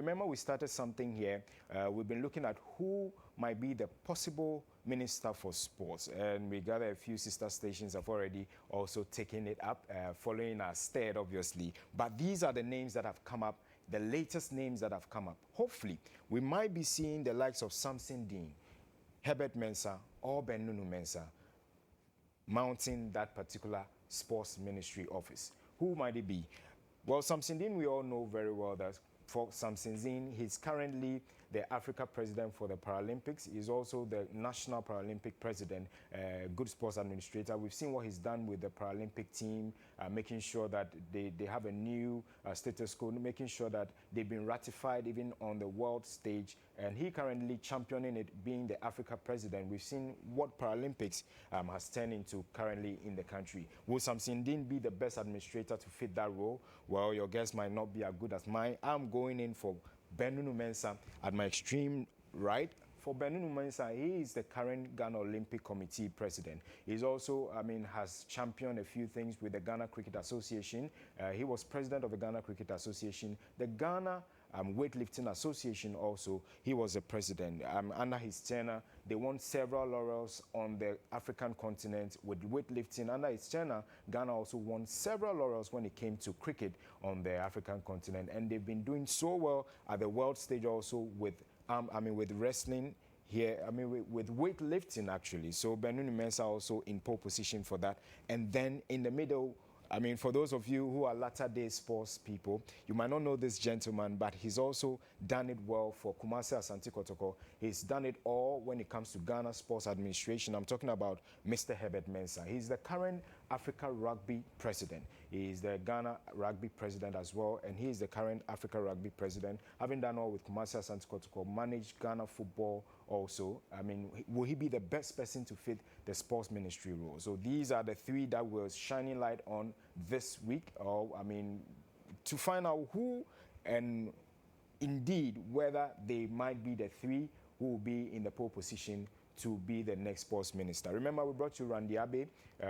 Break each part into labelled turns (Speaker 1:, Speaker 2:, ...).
Speaker 1: remember we started something here. We've been looking at who might be the possible minister for sports, and we gather a few sister stations have already also taken it up, following our stead, obviously. But these are the names that have come up, the latest names that have come up. Hopefully, we might be seeing the likes of Samson Dean, Herbert Mensah, or Benunu Mensah mounting that particular sports ministry office. Who might it be? Well, Samson Dean, we all know very well that for Samson Dean, he's currently the Africa president for the Paralympics. He's also the national Paralympic president, good sports administrator. We've seen what he's done with the Paralympic team, making sure that they have a new status quo, making sure that they've been ratified even on the world stage. And he currently championing it, being the Africa president. We've seen what Paralympics has turned into currently in the country. Will Samson Dean be the best administrator to fit that role? Well, your guess might not be as good as mine. I'm going in for Benunu Mensah at my extreme right. For Benunu Mensah, he is the current Ghana Olympic Committee president. He's also, has championed a few things with the Ghana Cricket Association. He was president of the Ghana Cricket Association. The Ghana Weightlifting Association also, he was the president. Under his tenure, they won several laurels on the African continent with weightlifting. Under his tenure, Ghana also won several laurels when it came to cricket on the African continent. And they've been doing so well at the world stage also with with wrestling here, with weightlifting actually. So Benunu Mensah also in pole position for that. And then in the middle, for those of you who are latter-day sports people, you might not know this gentleman, but he's also done it well for Kumasi Asante Kotoko. He's done it all when it comes to Ghana sports administration. I'm talking about Mr. Herbert Mensah. He's the current Africa Rugby president. He is the Ghana Rugby president as well, and he is the current Africa Rugby president. Having done all with Kumasi Asante Kotoko, managed Ghana football also. Will he be the best person to fit the sports ministry role? So these are the three that we're shining light on this week, to find out who and indeed whether they might be the three who will be in the pole position to be the next sports minister. Remember, we brought you Randy Abe,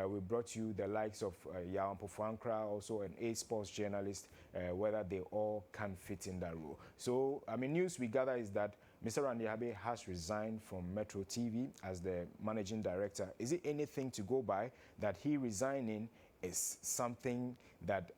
Speaker 1: we brought you the likes of Acheampong, also an A-sports journalist, whether they all can fit in that role. So, news we gather is that Mr. Randy Abe has resigned from Metro TV as the managing director. Is it anything to go by that he resigning is something that,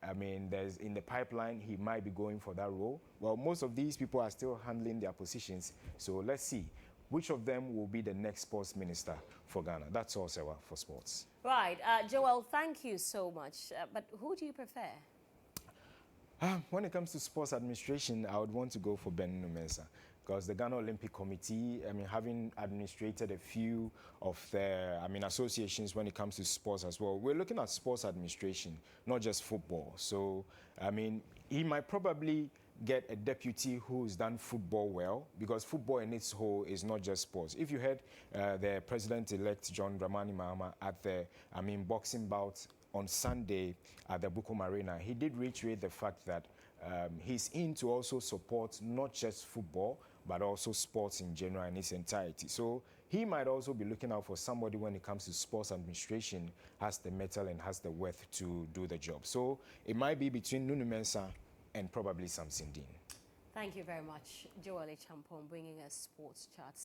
Speaker 1: there's in the pipeline, he might be going for that role? Well, most of these people are still handling their positions. So let's see which of them will be the next sports minister for Ghana. That's all, Sewa, for sports.
Speaker 2: Right. Joel, thank you so much. But who do you prefer?
Speaker 1: When it comes to sports administration, I would want to go for Benunu Mensah, because the Ghana Olympic Committee, having administrated a few of the, associations when it comes to sports as well, we're looking at sports administration, not just football. So, he might probably get a deputy who's done football well, because football in its whole is not just sports. If you heard the President-elect John Dramani Mahama at the, boxing bout on Sunday at the Bukom Arena, he did reiterate the fact that he's in to also support not just football, but also sports in general in its entirety. So he might also be looking out for somebody when it comes to sports administration, has the mettle and has the worth to do the job. So it might be between Nunu Mensah and probably Samson Dean.
Speaker 2: Thank you very much, Joel Acheampong, bringing us sports charts.